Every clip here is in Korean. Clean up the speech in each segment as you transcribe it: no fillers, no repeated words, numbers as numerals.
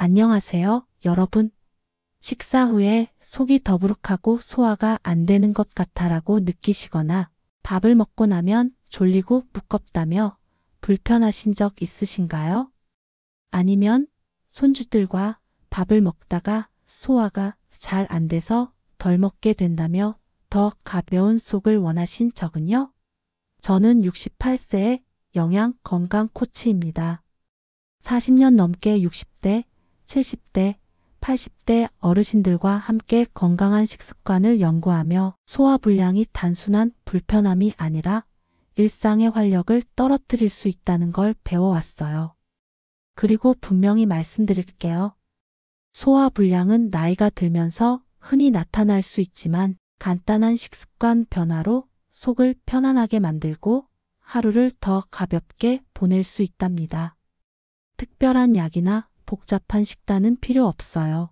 안녕하세요, 여러분. 식사 후에 속이 더부룩하고 소화가 안 되는 것 같아라고 느끼시거나 밥을 먹고 나면 졸리고 무겁다며 불편하신 적 있으신가요? 아니면 손주들과 밥을 먹다가 소화가 잘 안 돼서 덜 먹게 된다며 더 가벼운 속을 원하신 적은요? 저는 68세의 영양 건강 코치입니다. 40년 넘게 60대, 70대, 80대 어르신들과 함께 건강한 식습관을 연구하며 소화불량이 단순한 불편함이 아니라 일상의 활력을 떨어뜨릴 수 있다는 걸 배워왔어요. 그리고 분명히 말씀드릴게요. 소화불량은 나이가 들면서 흔히 나타날 수 있지만 간단한 식습관 변화로 속을 편안하게 만들고 하루를 더 가볍게 보낼 수 있답니다. 특별한 약이나 복잡한 식단은 필요 없어요.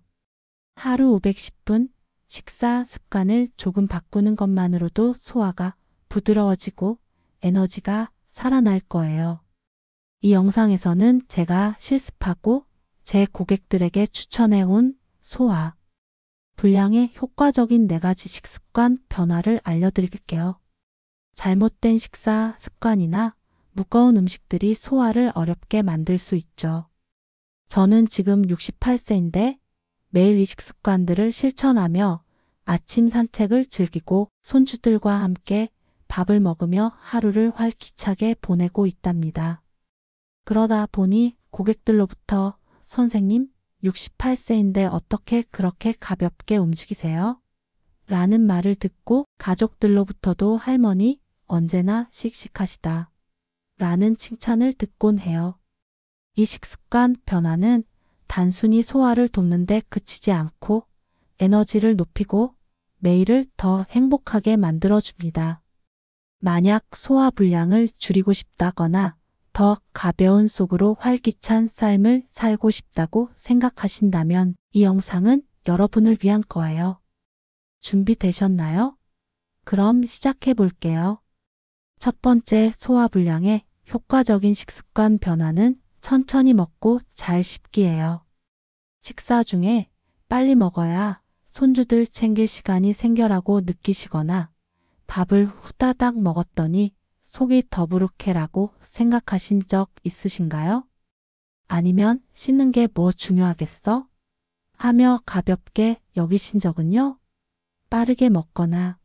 하루 510분 식사 습관을 조금 바꾸는 것만으로도 소화가 부드러워지고 에너지가 살아날 거예요. 이 영상에서는 제가 실습하고 제 고객들에게 추천해온 소화 불량의 효과적인 4가지 식습관 변화를 알려드릴게요. 잘못된 식사 습관이나 무거운 음식들이 소화를 어렵게 만들 수 있죠. 저는 지금 68세인데 매일 이 식습관들을 실천하며 아침 산책을 즐기고 손주들과 함께 밥을 먹으며 하루를 활기차게 보내고 있답니다. 그러다 보니 고객들로부터 선생님, 68세인데 어떻게 그렇게 가볍게 움직이세요? 라는 말을 듣고 가족들로부터도 할머니, 언제나 씩씩하시다. 라는 칭찬을 듣곤 해요. 이 식습관 변화는 단순히 소화를 돕는 데 그치지 않고 에너지를 높이고 매일을 더 행복하게 만들어줍니다. 만약 소화 불량을 줄이고 싶다거나 더 가벼운 속으로 활기찬 삶을 살고 싶다고 생각하신다면 이 영상은 여러분을 위한 거예요. 준비되셨나요? 그럼 시작해 볼게요. 첫 번째 소화 불량의 효과적인 식습관 변화는 천천히 먹고 잘 씹기예요. 식사 중에 빨리 먹어야 손주들 챙길 시간이 생겨라고 느끼시거나 밥을 후다닥 먹었더니 속이 더부룩해라고 생각하신 적 있으신가요? 아니면 씹는 게 뭐 중요하겠어? 하며 가볍게 여기신 적은요? 빠르게 먹거나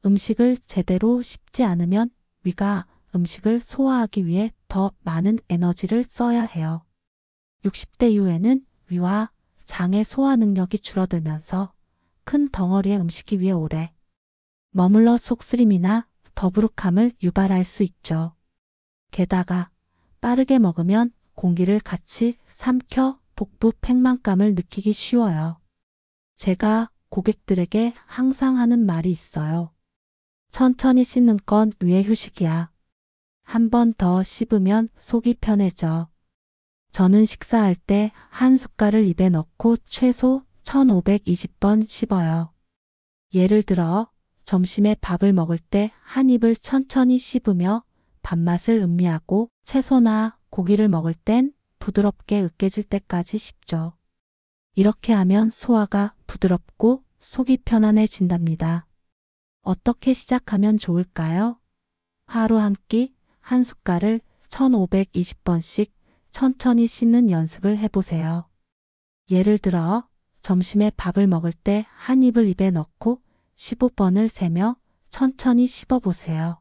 음식을 제대로 씹지 않으면 위가 음식을 소화하기 위해 더 많은 에너지를 써야 해요. 60대 이후에는 위와 장의 소화 능력이 줄어들면서 큰 덩어리의 음식이 위에 오래 머물러 속쓰림이나 더부룩함을 유발할 수 있죠. 게다가 빠르게 먹으면 공기를 같이 삼켜 복부 팽만감을 느끼기 쉬워요. 제가 고객들에게 항상 하는 말이 있어요. 천천히 씹는 건 위의 휴식이야. 한 번 더 씹으면 속이 편해져. 저는 식사할 때 한 숟갈을 입에 넣고 최소 1520번 씹어요. 예를 들어 점심에 밥을 먹을 때 한 입을 천천히 씹으며 밥맛을 음미하고 채소나 고기를 먹을 땐 부드럽게 으깨질 때까지 씹죠. 이렇게 하면 소화가 부드럽고 속이 편안해진답니다. 어떻게 시작하면 좋을까요? 하루 한 끼, 한 숟갈을 1520번씩 천천히 씹는 연습을 해보세요. 예를 들어 점심에 밥을 먹을 때 한 입을 입에 넣고 15번을 세며 천천히 씹어보세요.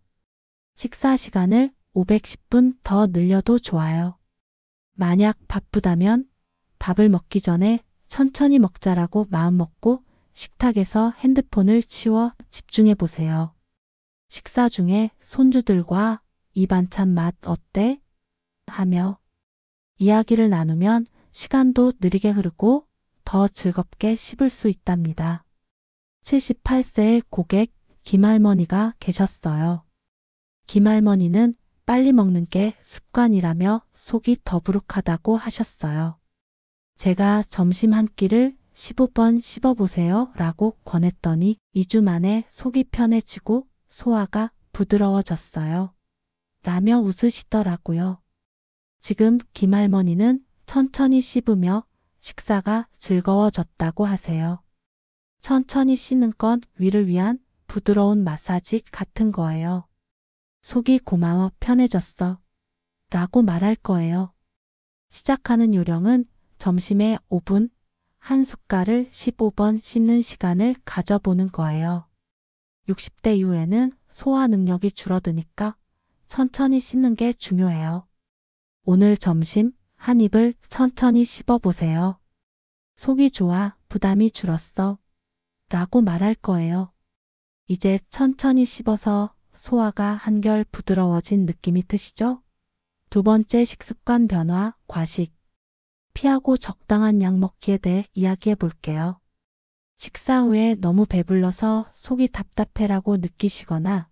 식사 시간을 510분 더 늘려도 좋아요. 만약 바쁘다면 밥을 먹기 전에 천천히 먹자라고 마음먹고 식탁에서 핸드폰을 치워 집중해 보세요. 식사 중에 손주들과 이 반찬 맛 어때? 하며 이야기를 나누면 시간도 느리게 흐르고 더 즐겁게 씹을 수 있답니다. 78세의 고객 김할머니가 계셨어요. 김할머니는 빨리 먹는 게 습관이라며 속이 더부룩하다고 하셨어요. 제가 점심 한 끼를 15번 씹어보세요 라고 권했더니 2주 만에 속이 편해지고 소화가 부드러워졌어요. 라며 웃으시더라고요. 지금 김할머니는 천천히 씹으며 식사가 즐거워졌다고 하세요. 천천히 씹는 건 위를 위한 부드러운 마사지 같은 거예요. 속이 고마워 편해졌어 라고 말할 거예요. 시작하는 요령은 점심에 5분, 한 숟갈을 15번 씹는 시간을 가져보는 거예요. 60대 이후에는 소화 능력이 줄어드니까 천천히 씹는 게 중요해요. 오늘 점심 한 입을 천천히 씹어보세요. 속이 좋아, 부담이 줄었어 라고 말할 거예요. 이제 천천히 씹어서 소화가 한결 부드러워진 느낌이 드시죠? 두 번째 식습관 변화, 과식. 피하고 적당한 양 먹기에 대해 이야기해 볼게요. 식사 후에 너무 배불러서 속이 답답해라고 느끼시거나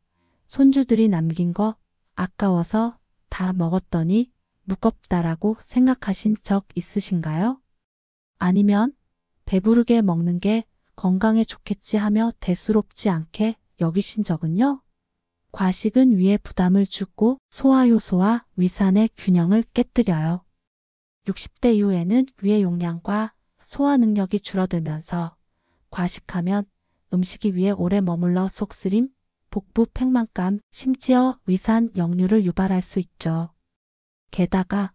손주들이 남긴 거 아까워서 다 먹었더니 무겁다라고 생각하신 적 있으신가요? 아니면 배부르게 먹는 게 건강에 좋겠지 하며 대수롭지 않게 여기신 적은요? 과식은 위에 부담을 주고 소화 효소와 위산의 균형을 깨뜨려요. 60대 이후에는 위의 용량과 소화 능력이 줄어들면서 과식하면 음식이 위에 오래 머물러 속쓰림, 복부 팽만감, 심지어 위산 역류를 유발할 수 있죠. 게다가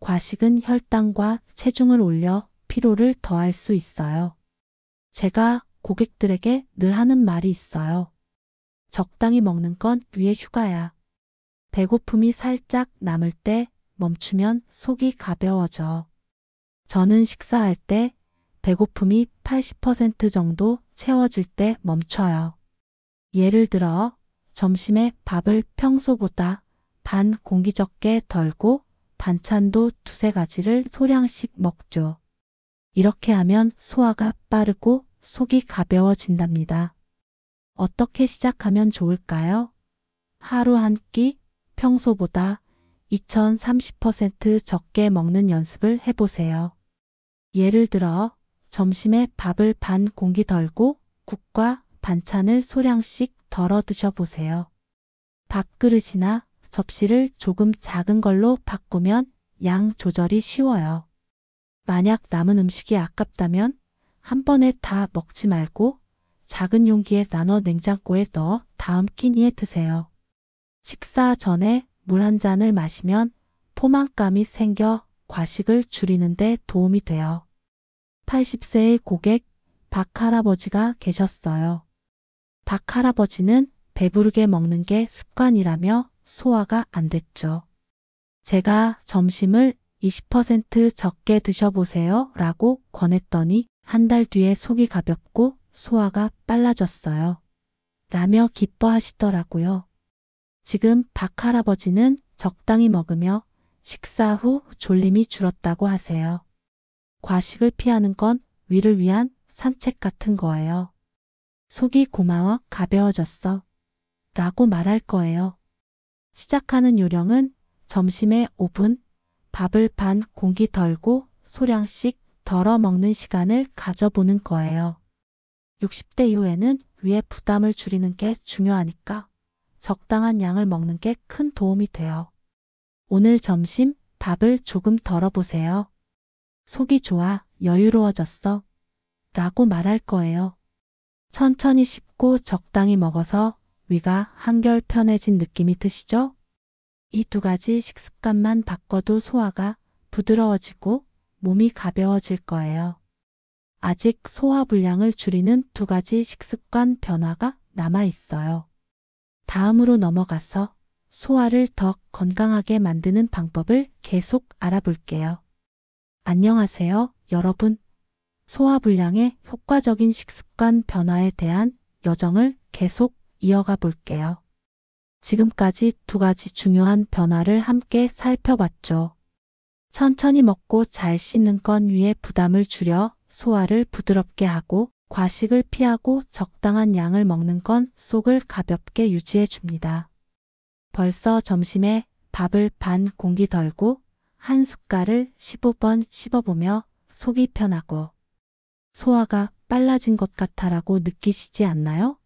과식은 혈당과 체중을 올려 피로를 더할 수 있어요. 제가 고객들에게 늘 하는 말이 있어요. 적당히 먹는 건 위의 휴가야. 배고픔이 살짝 남을 때 멈추면 속이 가벼워져. 저는 식사할 때 배고픔이 80% 정도 채워질 때 멈춰요. 예를 들어 점심에 밥을 평소보다 반 공기 적게 덜고 반찬도 두세 가지를 소량씩 먹죠. 이렇게 하면 소화가 빠르고 속이 가벼워진답니다. 어떻게 시작하면 좋을까요? 하루 한 끼, 평소보다 2030% 적게 먹는 연습을 해보세요. 예를 들어 점심에 밥을 반 공기 덜고 국과 반찬을 소량씩 덜어 드셔보세요. 밥그릇이나 접시를 조금 작은 걸로 바꾸면 양 조절이 쉬워요. 만약 남은 음식이 아깝다면 한 번에 다 먹지 말고 작은 용기에 나눠 냉장고에 넣어 다음 끼니에 드세요. 식사 전에 물 한 잔을 마시면 포만감이 생겨 과식을 줄이는 데 도움이 돼요. 80세의 고객 박할아버지가 계셨어요. 박할아버지는 배부르게 먹는 게 습관이라며 소화가 안 됐죠. 제가 점심을 20% 적게 드셔보세요 라고 권했더니 한 달 뒤에 속이 가볍고 소화가 빨라졌어요. 라며 기뻐하시더라고요. 지금 박할아버지는 적당히 먹으며 식사 후 졸림이 줄었다고 하세요. 과식을 피하는 건 위를 위한 산책 같은 거예요. 속이 고마워 가벼워졌어 라고 말할 거예요. 시작하는 요령은 점심에 5분, 밥을 반 공기 덜고 소량씩 덜어 먹는 시간을 가져보는 거예요. 60대 이후에는 위에 부담을 줄이는 게 중요하니까 적당한 양을 먹는 게 큰 도움이 돼요. 오늘 점심 밥을 조금 덜어보세요. 속이 좋아, 여유로워졌어 라고 말할 거예요. 천천히 씹고 적당히 먹어서 위가 한결 편해진 느낌이 드시죠? 이 두 가지 식습관만 바꿔도 소화가 부드러워지고 몸이 가벼워질 거예요. 아직 소화 불량을 줄이는 두 가지 식습관 변화가 남아 있어요. 다음으로 넘어가서 소화를 더 건강하게 만드는 방법을 계속 알아볼게요. 안녕하세요, 여러분. 소화 불량의 효과적인 식습관 변화에 대한 여정을 계속 이어가 볼게요. 지금까지 두 가지 중요한 변화를 함께 살펴봤죠. 천천히 먹고 잘 씹는 건 위에 부담을 줄여 소화를 부드럽게 하고 과식을 피하고 적당한 양을 먹는 건 속을 가볍게 유지해 줍니다. 벌써 점심에 밥을 반 공기 덜고 한 숟갈을 15번 씹어보며 속이 편하고 소화가 빨라진 것 같아라고 느끼시지 않나요?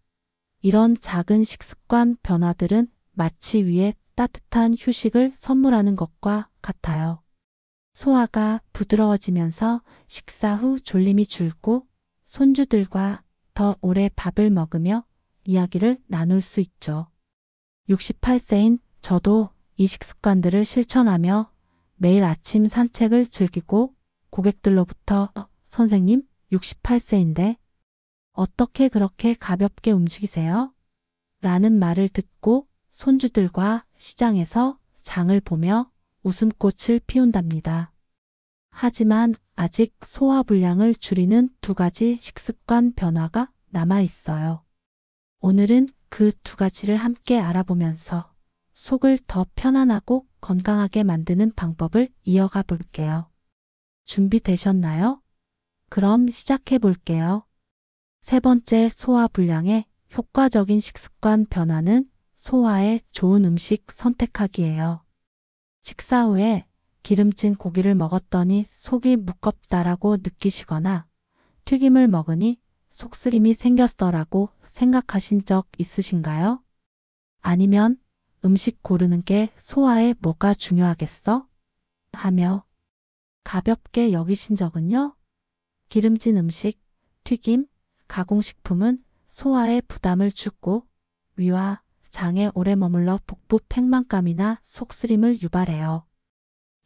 이런 작은 식습관 변화들은 마치 위에 따뜻한 휴식을 선물하는 것과 같아요. 소화가 부드러워지면서 식사 후 졸림이 줄고 손주들과 더 오래 밥을 먹으며 이야기를 나눌 수 있죠. 68세인 저도 이 식습관들을 실천하며 매일 아침 산책을 즐기고 고객들로부터 선생님 68세인데 어떻게 그렇게 가볍게 움직이세요? 라는 말을 듣고 손주들과 시장에서 장을 보며 웃음꽃을 피운답니다. 하지만 아직 소화 불량을 줄이는 두 가지 식습관 변화가 남아 있어요. 오늘은 그 두 가지를 함께 알아보면서 속을 더 편안하고 건강하게 만드는 방법을 이어가 볼게요. 준비되셨나요? 그럼 시작해 볼게요. 세 번째, 소화 불량의 효과적인 식습관 변화는 소화에 좋은 음식 선택하기예요. 식사 후에 기름진 고기를 먹었더니 속이 무겁다라고 느끼시거나 튀김을 먹으니 속쓰림이 생겼어라고 생각하신 적 있으신가요? 아니면 음식 고르는 게 소화에 뭐가 중요하겠어? 하며 가볍게 여기신 적은요? 기름진 음식, 튀김, 가공식품은 소화에 부담을 주고 위와 장에 오래 머물러 복부 팽만감이나 속쓰림을 유발해요.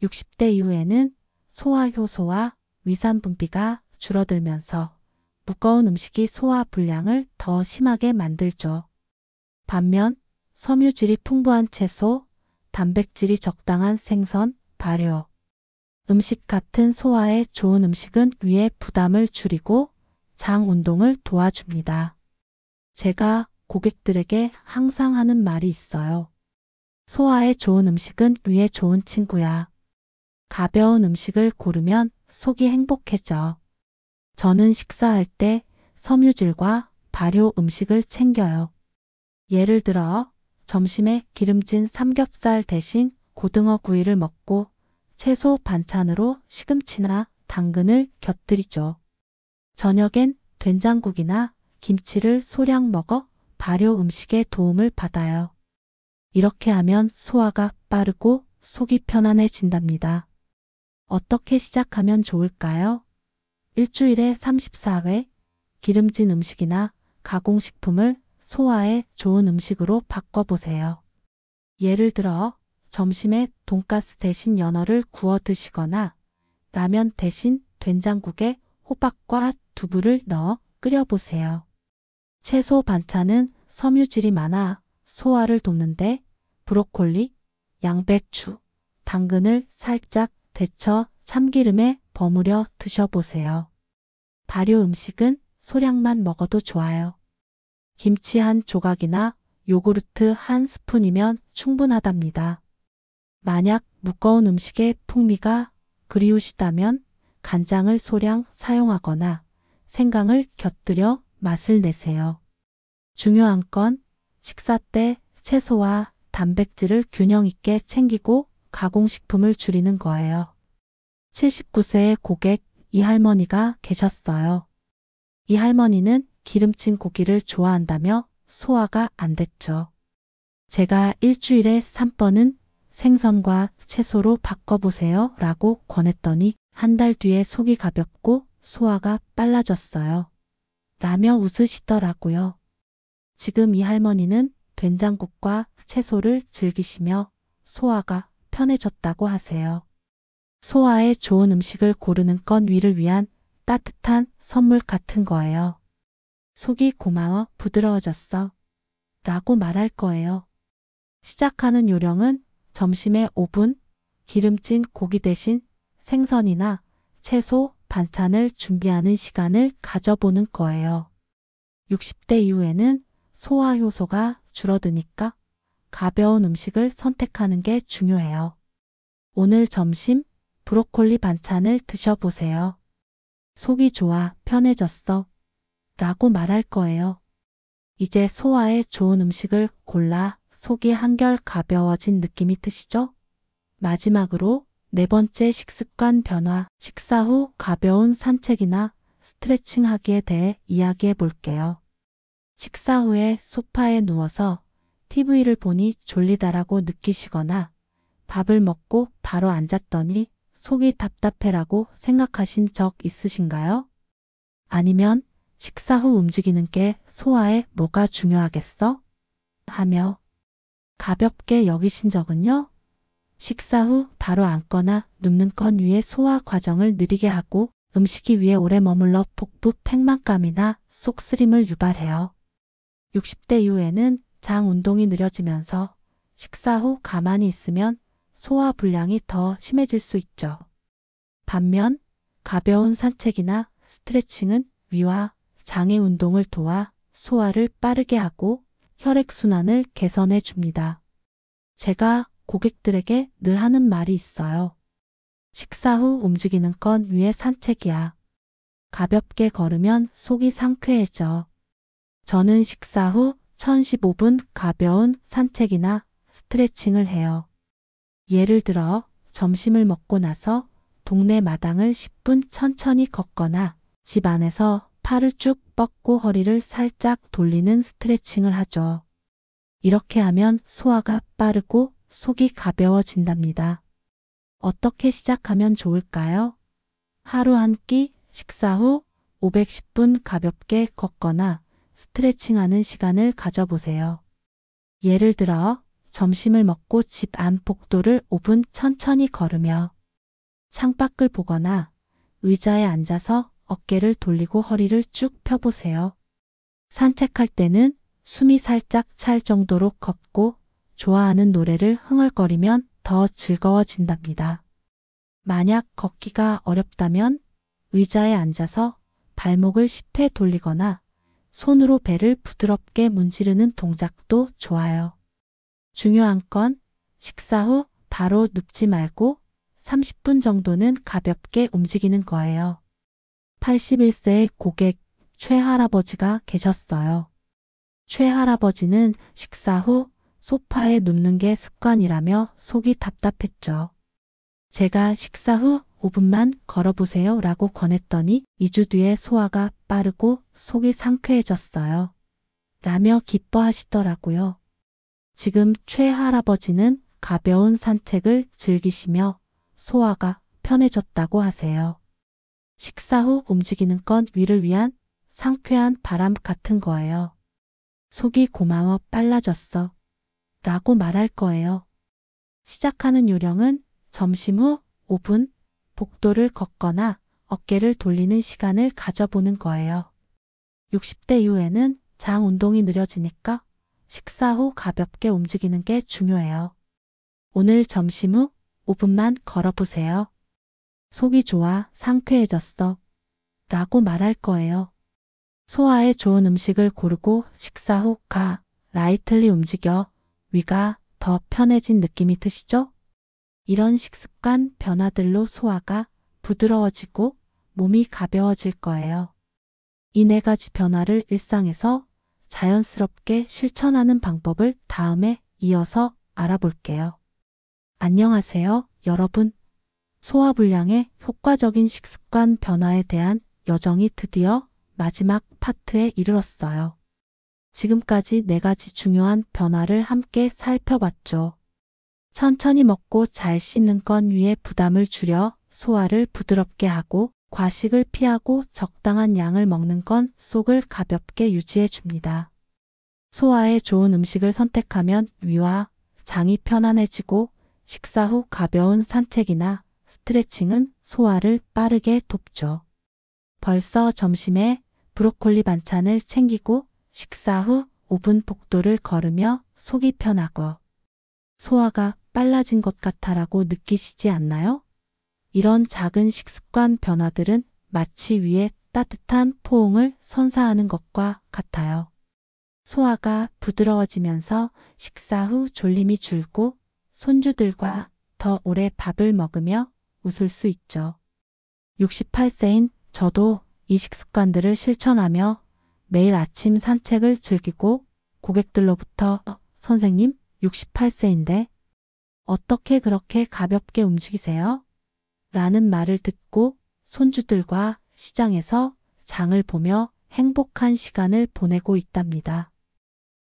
60대 이후에는 소화 효소와 위산 분비가 줄어들면서 무거운 음식이 소화 불량을 더 심하게 만들죠. 반면 섬유질이 풍부한 채소, 단백질이 적당한 생선, 발효, 음식 같은 소화에 좋은 음식은 위의 부담을 줄이고 장 운동을 도와줍니다. 제가 고객들에게 항상 하는 말이 있어요. 소화에 좋은 음식은 위에 좋은 친구야. 가벼운 음식을 고르면 속이 행복해져. 저는 식사할 때 섬유질과 발효 음식을 챙겨요. 예를 들어 점심에 기름진 삼겹살 대신 고등어 구이를 먹고 채소 반찬으로 시금치나 당근을 곁들이죠. 저녁엔 된장국이나 김치를 소량 먹어 발효 음식의 도움을 받아요. 이렇게 하면 소화가 빠르고 속이 편안해진답니다. 어떻게 시작하면 좋을까요? 일주일에 34회 기름진 음식이나 가공식품을 소화에 좋은 음식으로 바꿔보세요. 예를 들어 점심에 돈가스 대신 연어를 구워 드시거나 라면 대신 된장국에 호박과 두부를 넣어 끓여보세요. 채소 반찬은 섬유질이 많아 소화를 돕는데 브로콜리, 양배추, 당근을 살짝 데쳐 참기름에 버무려 드셔보세요. 발효 음식은 소량만 먹어도 좋아요. 김치 한 조각이나 요구르트 한 스푼이면 충분하답니다. 만약 무거운 음식의 풍미가 그리우시다면 간장을 소량 사용하거나 생강을 곁들여 맛을 내세요. 중요한 건 식사 때 채소와 단백질을 균형 있게 챙기고 가공식품을 줄이는 거예요. 79세의 고객 이 할머니가 계셨어요. 이 할머니는 기름진 고기를 좋아한다며 소화가 안 됐죠. 제가 일주일에 3번은 생선과 채소로 바꿔보세요 라고 권했더니 한 달 뒤에 속이 가볍고 소화가 빨라졌어요. 라며 웃으시더라고요. 지금 이 할머니는 된장국과 채소를 즐기시며 소화가 편해졌다고 하세요. 소화에 좋은 음식을 고르는 건 위를 위한 따뜻한 선물 같은 거예요. 속이 고마워 부드러워졌어 라고 말할 거예요. 시작하는 요령은 점심에 5분 기름진 고기 대신 생선이나 채소, 반찬을 준비하는 시간을 가져보는 거예요. 60대 이후에는 소화 효소가 줄어드니까 가벼운 음식을 선택하는 게 중요해요. 오늘 점심 브로콜리 반찬을 드셔보세요. 속이 좋아 편해졌어 라고 말할 거예요. 이제 소화에 좋은 음식을 골라 속이 한결 가벼워진 느낌이 드시죠? 마지막으로 네 번째 식습관 변화, 식사 후 가벼운 산책이나 스트레칭 하기에 대해 이야기해 볼게요. 식사 후에 소파에 누워서 TV를 보니 졸리다라고 느끼시거나 밥을 먹고 바로 앉았더니 속이 답답해라고 생각하신 적 있으신가요? 아니면 식사 후 움직이는 게 소화에 뭐가 중요하겠어? 하며 가볍게 여기신 적은요? 식사 후 바로 앉거나 눕는 건 위에 소화 과정을 느리게 하고 음식이 위에 오래 머물러 복부 팽만감이나 속쓰림을 유발해요. 60대 이후에는 장 운동이 느려지면서 식사 후 가만히 있으면 소화 불량이 더 심해질 수 있죠. 반면 가벼운 산책이나 스트레칭은 위와 장의 운동을 도와 소화를 빠르게 하고 혈액순환을 개선해 줍니다. 제가 고객들에게 늘 하는 말이 있어요. 식사 후 움직이는 건 위에 산책이야. 가볍게 걸으면 속이 상쾌해져. 저는 식사 후 1015분 가벼운 산책이나 스트레칭을 해요. 예를 들어 점심을 먹고 나서 동네 마당을 10분 천천히 걷거나 집 안에서 팔을 쭉 뻗고 허리를 살짝 돌리는 스트레칭을 하죠. 이렇게 하면 소화가 빠르고 속이 가벼워진답니다. 어떻게 시작하면 좋을까요? 하루 한 끼 식사 후 510분 가볍게 걷거나 스트레칭하는 시간을 가져보세요. 예를 들어 점심을 먹고 집 안 복도를 5분 천천히 걸으며 창밖을 보거나 의자에 앉아서 어깨를 돌리고 허리를 쭉 펴보세요. 산책할 때는 숨이 살짝 찰 정도로 걷고 좋아하는 노래를 흥얼거리면 더 즐거워진답니다. 만약 걷기가 어렵다면 의자에 앉아서 발목을 10회 돌리거나 손으로 배를 부드럽게 문지르는 동작도 좋아요. 중요한 건 식사 후 바로 눕지 말고 30분 정도는 가볍게 움직이는 거예요. 81세의 고객 최할아버지가 계셨어요. 최할아버지는 식사 후 소파에 눕는 게 습관이라며 속이 답답했죠. 제가 식사 후 5분만 걸어보세요 라고 권했더니 2주 뒤에 소화가 빠르고 속이 상쾌해졌어요. 라며 기뻐하시더라고요. 지금 최할아버지는 가벼운 산책을 즐기시며 소화가 편해졌다고 하세요. 식사 후 움직이는 건 위를 위한 상쾌한 바람 같은 거예요. 속이 고마워 빨라졌어 라고 말할 거예요. 시작하는 요령은 점심 후 5분 복도를 걷거나 어깨를 돌리는 시간을 가져보는 거예요. 60대 이후에는 장 운동이 느려지니까 식사 후 가볍게 움직이는 게 중요해요. 오늘 점심 후 5분만 걸어보세요. 속이 좋아 상쾌해졌어 라고 말할 거예요. 소화에 좋은 음식을 고르고 식사 후 라이틀리 움직여 위가 더 편해진 느낌이 드시죠? 이런 식습관 변화들로 소화가 부드러워지고 몸이 가벼워질 거예요. 이 4가지 변화를 일상에서 자연스럽게 실천하는 방법을 다음에 이어서 알아볼게요. 안녕하세요, 여러분. 소화불량의 효과적인 식습관 변화에 대한 여정이 드디어 마지막 파트에 이르렀어요. 지금까지 4가지 중요한 변화를 함께 살펴봤죠. 천천히 먹고 잘 씹는 건 위에 부담을 줄여 소화를 부드럽게 하고 과식을 피하고 적당한 양을 먹는 건 속을 가볍게 유지해 줍니다. 소화에 좋은 음식을 선택하면 위와 장이 편안해지고 식사 후 가벼운 산책이나 스트레칭은 소화를 빠르게 돕죠. 벌써 점심에 브로콜리 반찬을 챙기고 식사 후 5분 복도를 걸으며 속이 편하고 소화가 빨라진 것 같아라고 느끼시지 않나요? 이런 작은 식습관 변화들은 마치 위에 따뜻한 포옹을 선사하는 것과 같아요. 소화가 부드러워지면서 식사 후 졸림이 줄고 손주들과 더 오래 밥을 먹으며 웃을 수 있죠. 68세인 저도 이 식습관들을 실천하며 매일 아침 산책을 즐기고 고객들로부터 선생님 68세인데 어떻게 그렇게 가볍게 움직이세요? 라는 말을 듣고 손주들과 시장에서 장을 보며 행복한 시간을 보내고 있답니다.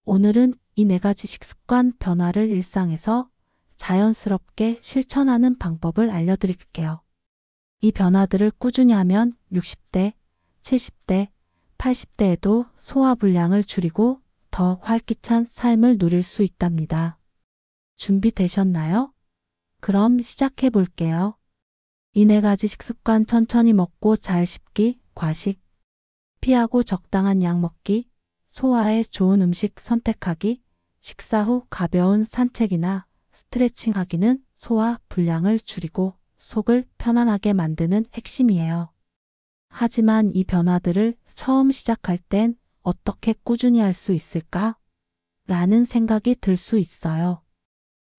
오늘은 이 4가지 식습관 변화를 일상에서 자연스럽게 실천하는 방법을 알려드릴게요. 이 변화들을 꾸준히 하면 60대, 70대, 80대에도 소화불량을 줄이고 더 활기찬 삶을 누릴 수 있답니다. 준비되셨나요? 그럼 시작해 볼게요. 이 4가지 식습관: 천천히 먹고 잘 씹기, 과식, 피하고 적당한 양 먹기, 소화에 좋은 음식 선택하기, 식사 후 가벼운 산책이나 스트레칭 하기는 소화 불량을 줄이고 속을 편안하게 만드는 핵심이에요. 하지만 이 변화들을 처음 시작할 땐 어떻게 꾸준히 할 수 있을까? 라는 생각이 들 수 있어요.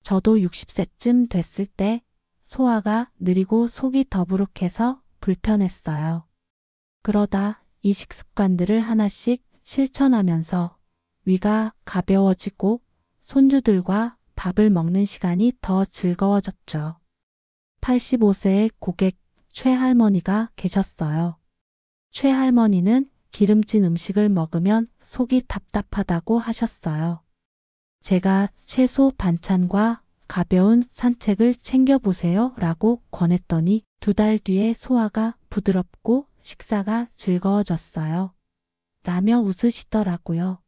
저도 60세쯤 됐을 때 소화가 느리고 속이 더부룩해서 불편했어요. 그러다 이 식습관들을 하나씩 실천하면서 위가 가벼워지고 손주들과 밥을 먹는 시간이 더 즐거워졌죠. 85세의 고객 최할머니가 계셨어요. 최할머니는 기름진 음식을 먹으면 속이 답답하다고 하셨어요. 제가 채소 반찬과 가벼운 산책을 챙겨보세요 라고 권했더니 2달 뒤에 소화가 부드럽고 식사가 즐거워졌어요. 라며 웃으시더라고요.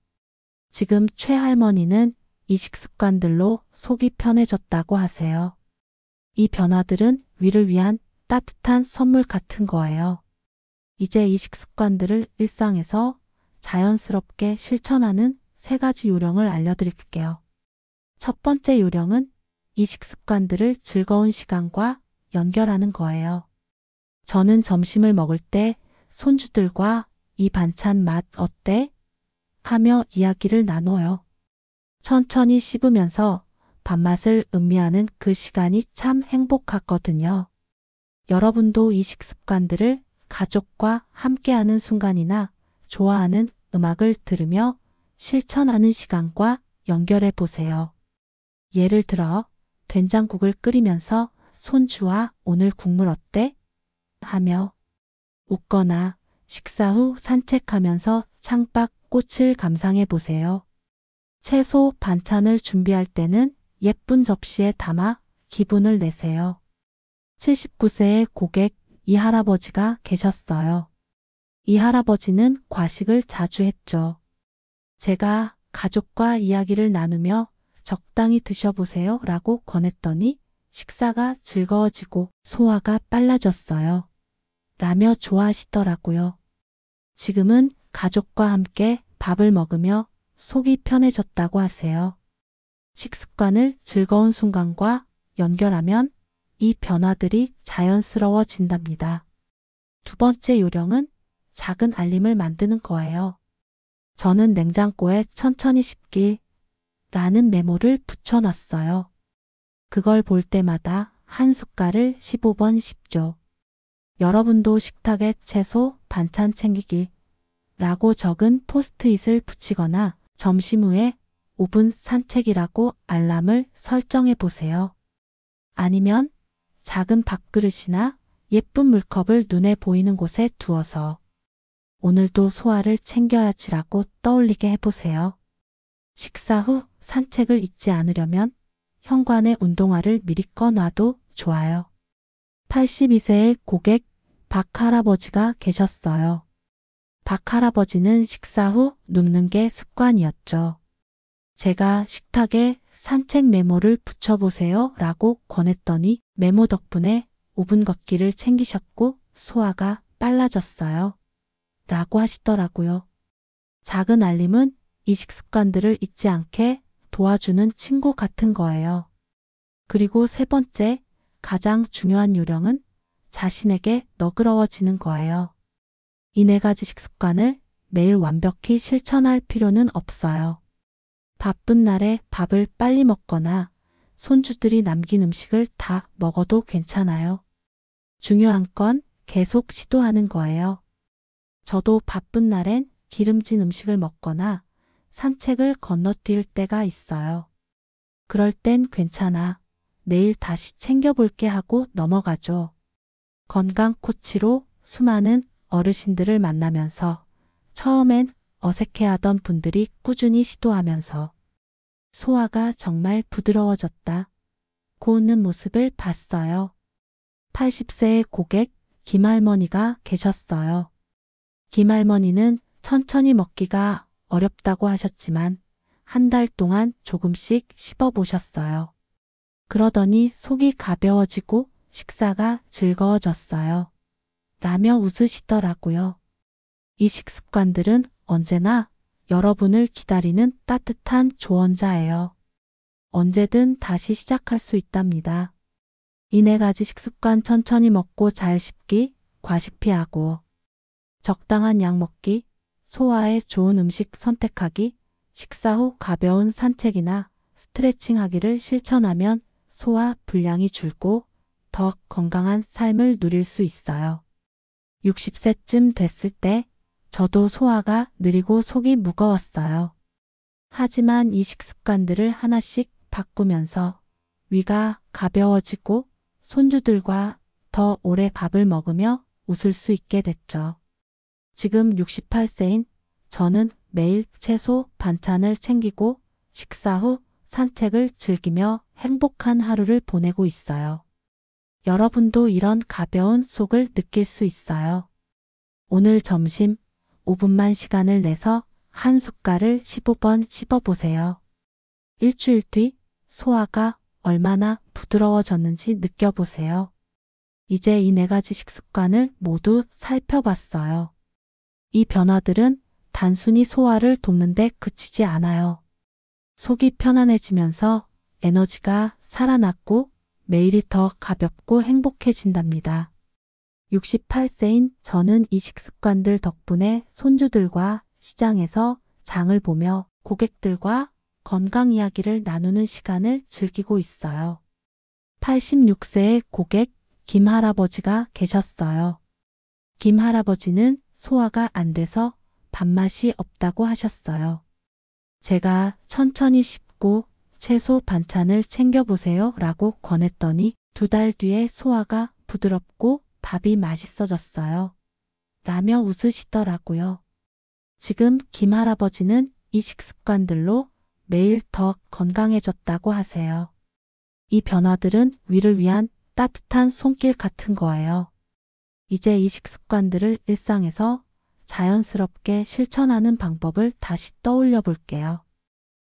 지금 최할머니는 이 식습관들로 속이 편해졌다고 하세요. 이 변화들은 위를 위한 따뜻한 선물 같은 거예요. 이제 이 식습관들을 일상에서 자연스럽게 실천하는 3가지 요령을 알려드릴게요. 첫 번째 요령은 이 식습관들을 즐거운 시간과 연결하는 거예요. 저는 점심을 먹을 때 손주들과 이 반찬 맛 어때? 하며 이야기를 나눠요. 천천히 씹으면서 밥맛을 음미하는 그 시간이 참 행복하거든요. 여러분도 이 식습관들을 가족과 함께하는 순간이나 좋아하는 음악을 들으며 실천하는 시간과 연결해 보세요. 예를 들어 된장국을 끓이면서 손주와 오늘 국물 어때? 하며 웃거나 식사 후 산책하면서 창밖 꽃을 감상해 보세요. 채소 반찬을 준비할 때는 예쁜 접시에 담아 기분을 내세요. 79세의 고객 이 할아버지가 계셨어요. 이 할아버지는 과식을 자주 했죠. 제가 가족과 이야기를 나누며 적당히 드셔보세요 라고 권했더니 식사가 즐거워지고 소화가 빨라졌어요. 라며 좋아하시더라고요. 지금은 가족과 함께 밥을 먹으며 속이 편해졌다고 하세요. 식습관을 즐거운 순간과 연결하면 이 변화들이 자연스러워진답니다. 2번째 요령은 작은 알림을 만드는 거예요. 저는 냉장고에 천천히 씹기 라는 메모를 붙여놨어요. 그걸 볼 때마다 한 숟갈을 15번 씹죠. 여러분도 식탁에 채소, 반찬 챙기기 라고 적은 포스트잇을 붙이거나 점심 후에 5분 산책이라고 알람을 설정해 보세요. 아니면 작은 밥그릇이나 예쁜 물컵을 눈에 보이는 곳에 두어서 오늘도 소화를 챙겨야지라고 떠올리게 해보세요. 식사 후 산책을 잊지 않으려면 현관에 운동화를 미리 꺼놔도 좋아요. 82세의 고객 박 할아버지가 계셨어요. 박 할아버지는 식사 후 눕는 게 습관이었죠. 제가 식탁에 산책 메모를 붙여보세요 라고 권했더니 메모 덕분에 5분 걷기를 챙기셨고 소화가 빨라졌어요. 라고 하시더라고요. 작은 알림은 이 식습관들을 잊지 않게 도와주는 친구 같은 거예요. 그리고 3번째, 가장 중요한 요령은 자신에게 너그러워지는 거예요. 이 4가지 식습관을 매일 완벽히 실천할 필요는 없어요. 바쁜 날에 밥을 빨리 먹거나 손주들이 남긴 음식을 다 먹어도 괜찮아요. 중요한 건 계속 시도하는 거예요. 저도 바쁜 날엔 기름진 음식을 먹거나 산책을 건너뛸 때가 있어요. 그럴 땐 괜찮아. 내일 다시 챙겨볼게 하고 넘어가죠. 건강 코치로 수많은 어르신들을 만나면서 처음엔 어색해하던 분들이 꾸준히 시도하면서 소화가 정말 부드러워졌다 고 웃는 모습을 봤어요. 80세의 고객 김할머니가 계셨어요. 김할머니는 천천히 먹기가 어렵다고 하셨지만 한 달 동안 조금씩 씹어보셨어요. 그러더니 속이 가벼워지고 식사가 즐거워졌어요. 라며 웃으시더라고요. 이 식습관들은 언제나 여러분을 기다리는 따뜻한 조언자예요. 언제든 다시 시작할 수 있답니다. 이 4가지 식습관: 천천히 먹고 잘 씹기, 과식 피하고, 적당한 양 먹기, 소화에 좋은 음식 선택하기, 식사 후 가벼운 산책이나 스트레칭 하기를 실천하면 소화 불량이 줄고 더 건강한 삶을 누릴 수 있어요. 60세쯤 됐을 때 저도 소화가 느리고 속이 무거웠어요. 하지만 이 식습관들을 하나씩 바꾸면서 위가 가벼워지고 손주들과 더 오래 밥을 먹으며 웃을 수 있게 됐죠. 지금 68세인 저는 매일 채소 반찬을 챙기고 식사 후 산책을 즐기며 행복한 하루를 보내고 있어요. 여러분도 이런 가벼운 속을 느낄 수 있어요. 오늘 점심 5분만 시간을 내서 한 숟갈을 15번 씹어보세요. 일주일 뒤 소화가 얼마나 부드러워졌는지 느껴보세요. 이제 이 4가지 식습관을 모두 살펴봤어요. 이 변화들은 단순히 소화를 돕는 데 그치지 않아요. 속이 편안해지면서 에너지가 살아났고 매일이 더 가볍고 행복해진답니다. 68세인 저는 이 식습관들 덕분에 손주들과 시장에서 장을 보며 고객들과 건강 이야기를 나누는 시간을 즐기고 있어요. 86세의 고객 김할아버지가 계셨어요. 김할아버지는 소화가 안 돼서 밥맛이 없다고 하셨어요. 제가 천천히 씹고 채소 반찬을 챙겨보세요 라고 권했더니 2달 뒤에 소화가 부드럽고 밥이 맛있어졌어요. 라며 웃으시더라고요. 지금 김할아버지는 이 식습관들로 매일 더 건강해졌다고 하세요. 이 변화들은 위를 위한 따뜻한 손길 같은 거예요. 이제 이 식습관들을 일상에서 자연스럽게 실천하는 방법을 다시 떠올려 볼게요.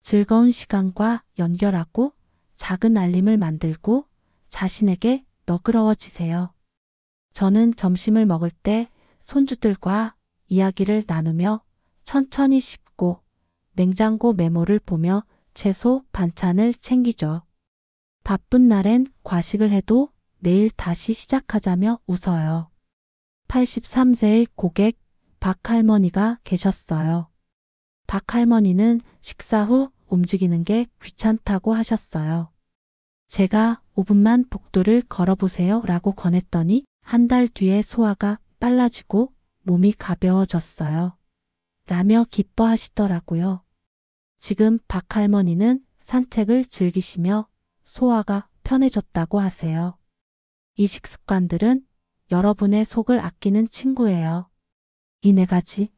즐거운 시간과 연결하고 작은 알림을 만들고 자신에게 너그러워지세요. 저는 점심을 먹을 때 손주들과 이야기를 나누며 천천히 씹고 냉장고 메모를 보며 채소 반찬을 챙기죠. 바쁜 날엔 과식을 해도 내일 다시 시작하자며 웃어요. 83세의 고객 박할머니가 계셨어요. 박할머니는 식사 후 움직이는 게 귀찮다고 하셨어요. 제가 5분만 복도를 걸어보세요 라고 권했더니 한 달 뒤에 소화가 빨라지고 몸이 가벼워졌어요. 라며 기뻐하시더라고요. 지금 박할머니는 산책을 즐기시며 소화가 편해졌다고 하세요. 이 식습관들은 여러분의 속을 아끼는 친구예요. 이 4가지